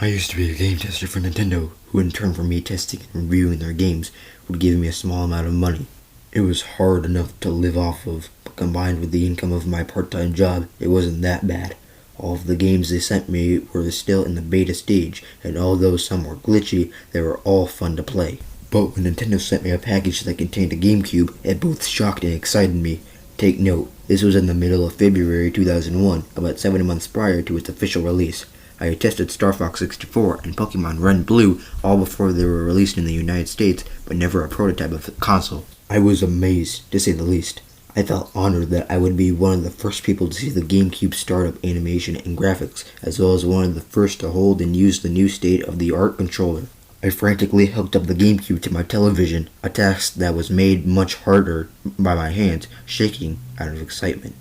I used to be a game tester for Nintendo, who in turn for me testing and reviewing their games would give me a small amount of money. It was hard enough to live off of, but combined with the income of my part-time job, it wasn't that bad. All of the games they sent me were still in the beta stage, and although some were glitchy, they were all fun to play. But when Nintendo sent me a package that contained a GameCube, it both shocked and excited me. Take note, this was in the middle of February 2001, about 7 months prior to its official release. I had tested Star Fox 64 and Pokemon Red and Blue all before they were released in the United States, but never a prototype of the console. I was amazed, to say the least. I felt honored that I would be one of the first people to see the GameCube startup animation and graphics, as well as one of the first to hold and use the new state-of-the-art controller. I frantically hooked up the GameCube to my television, a task that was made much harder by my hands shaking out of excitement.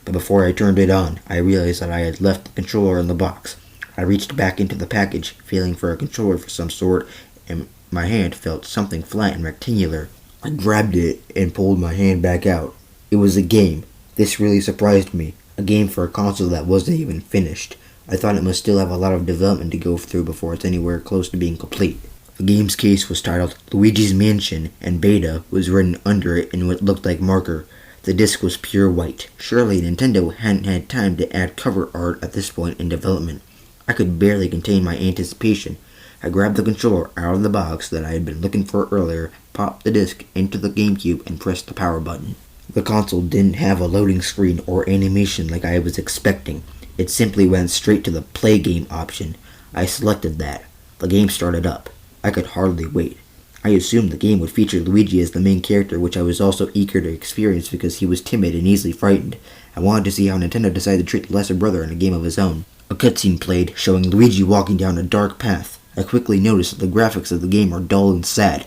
But before I turned it on, I realized that I had left the controller in the box. I reached back into the package, feeling for a controller of some sort, and my hand felt something flat and rectangular. I grabbed it and pulled my hand back out. It was a game. This really surprised me. A game for a console that wasn't even finished. I thought it must still have a lot of development to go through before it's anywhere close to being complete. The game's case was titled Luigi's Mansion, and Beta was written under it in what looked like marker. The disc was pure white. Surely Nintendo hadn't had time to add cover art at this point in development. I could barely contain my anticipation. I grabbed the controller out of the box that I had been looking for earlier, popped the disc into the GameCube, and pressed the power button. The console didn't have a loading screen or animation like I was expecting. It simply went straight to the play game option. I selected that. The game started up. I could hardly wait. I assumed the game would feature Luigi as the main character, which I was also eager to experience because he was timid and easily frightened. I wanted to see how Nintendo decided to treat the lesser brother in a game of his own. A cutscene played, showing Luigi walking down a dark path. I quickly noticed that the graphics of the game are dull and sad.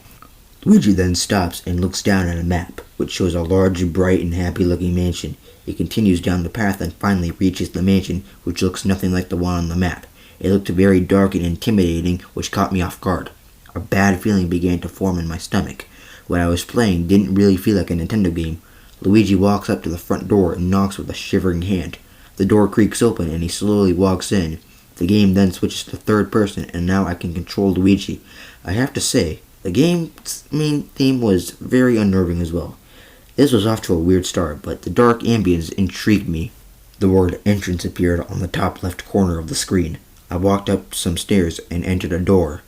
Luigi then stops and looks down at a map, which shows a large, bright, and happy-looking mansion. He continues down the path and finally reaches the mansion, which looks nothing like the one on the map. It looked very dark and intimidating, which caught me off guard. A bad feeling began to form in my stomach. What I was playing didn't really feel like a Nintendo game. Luigi walks up to the front door and knocks with a shivering hand. The door creaks open and he slowly walks in. The game then switches to third person, and now I can control Luigi. I have to say, the game's main theme was very unnerving as well. This was off to a weird start, but the dark ambience intrigued me. The word entrance appeared on the top left corner of the screen. I walked up some stairs and entered a door.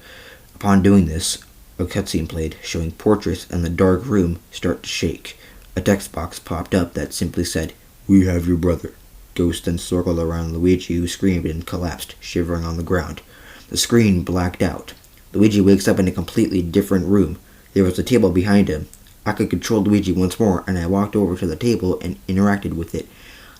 Upon doing this, a cutscene played, showing portraits in the dark room start to shake. A text box popped up that simply said, "We have your brother." Ghosts then circled around Luigi, who screamed and collapsed, shivering on the ground. The screen blacked out. Luigi wakes up in a completely different room. There was a table behind him. I could control Luigi once more, and I walked over to the table and interacted with it.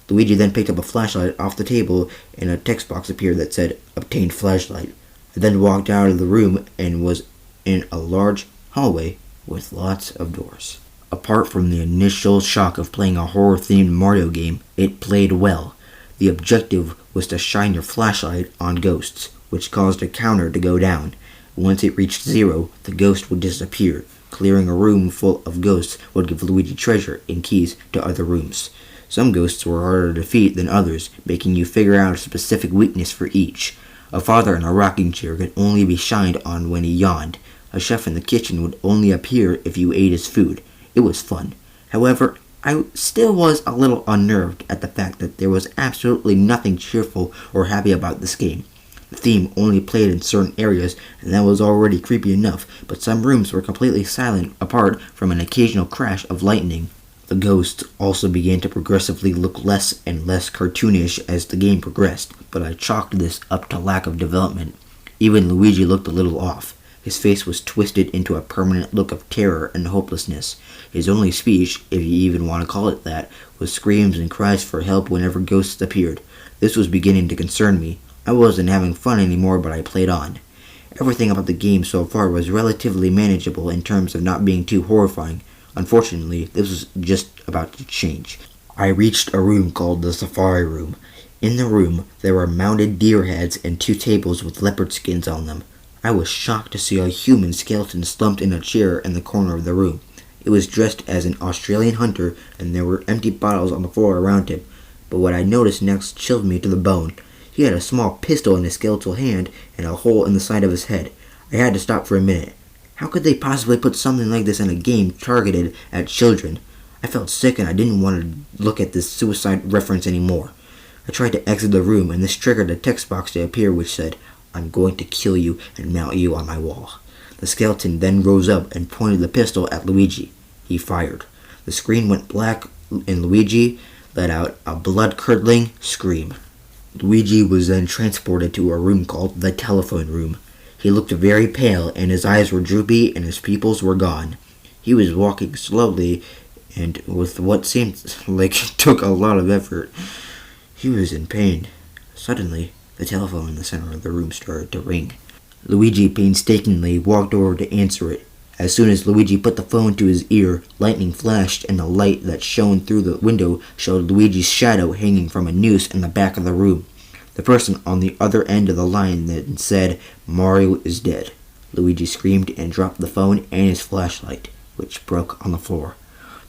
Luigi then picked up a flashlight off the table, and a text box appeared that said, "Obtained flashlight." I then walked out of the room and was in a large hallway with lots of doors. Apart from the initial shock of playing a horror-themed Mario game, it played well. The objective was to shine your flashlight on ghosts, which caused a counter to go down. Once it reached 0, the ghost would disappear. Clearing a room full of ghosts would give Luigi treasure and keys to other rooms. Some ghosts were harder to defeat than others, making you figure out a specific weakness for each. A father in a rocking chair could only be shined on when he yawned. A chef in the kitchen would only appear if you ate his food. It was fun. However, I still was a little unnerved at the fact that there was absolutely nothing cheerful or happy about this game. The theme only played in certain areas, and that was already creepy enough, but some rooms were completely silent apart from an occasional crash of lightning. The ghosts also began to progressively look less and less cartoonish as the game progressed, but I chalked this up to lack of development. Even Luigi looked a little off. His face was twisted into a permanent look of terror and hopelessness. His only speech, if you even want to call it that, was screams and cries for help whenever ghosts appeared. This was beginning to concern me. I wasn't having fun anymore, but I played on. Everything about the game so far was relatively manageable in terms of not being too horrifying. Unfortunately, this was just about to change. I reached a room called the Safari Room. In the room, there were mounted deer heads and 2 tables with leopard skins on them. I was shocked to see a human skeleton slumped in a chair in the corner of the room. It was dressed as an Australian hunter, and there were empty bottles on the floor around him. But what I noticed next chilled me to the bone. He had a small pistol in his skeletal hand and a hole in the side of his head. I had to stop for a minute. How could they possibly put something like this in a game targeted at children? I felt sick and I didn't want to look at this suicide reference anymore. I tried to exit the room and this triggered a text box to appear which said, "I'm going to kill you and mount you on my wall." The skeleton then rose up and pointed the pistol at Luigi. He fired. The screen went black and Luigi let out a blood-curdling scream. Luigi was then transported to a room called the telephone room. He looked very pale and his eyes were droopy and his pupils were gone. He was walking slowly and with what seemed like it took a lot of effort. He was in pain. Suddenly, the telephone in the center of the room started to ring. Luigi painstakingly walked over to answer it. As soon as Luigi put the phone to his ear, lightning flashed and the light that shone through the window showed Luigi's shadow hanging from a noose in the back of the room. The person on the other end of the line then said, "Mario is dead." Luigi screamed and dropped the phone and his flashlight, which broke on the floor.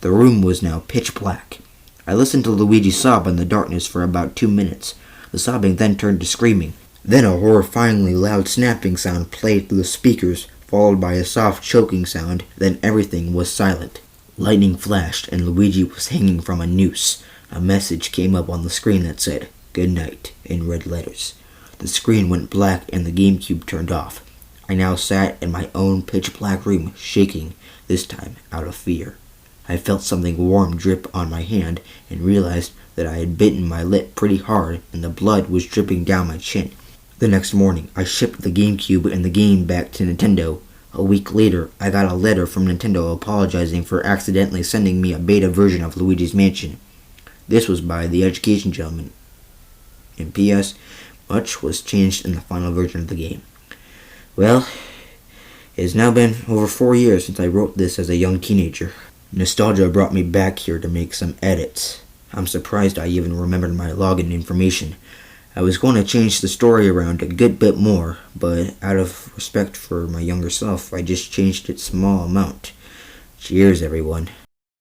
The room was now pitch black. I listened to Luigi sob in the darkness for about 2 minutes. The sobbing then turned to screaming. Then a horrifyingly loud snapping sound played through the speakers, followed by a soft choking sound. Then everything was silent. Lightning flashed and Luigi was hanging from a noose. A message came up on the screen that said, "Good night," in red letters. The screen went black and the GameCube turned off. I now sat in my own pitch-black room, shaking, this time out of fear. I felt something warm drip on my hand and realized that I had bitten my lip pretty hard and the blood was dripping down my chin. The next morning, I shipped the GameCube and the game back to Nintendo. A week later, I got a letter from Nintendo apologizing for accidentally sending me a beta version of Luigi's Mansion. This was by the education gentleman. And P.S. Much was changed in the final version of the game. Well, it has now been over 4 years since I wrote this as a young teenager. Nostalgia brought me back here to make some edits. I'm surprised I even remembered my login information. I was going to change the story around a good bit more, but out of respect for my younger self, I just changed it a small amount. Cheers, everyone.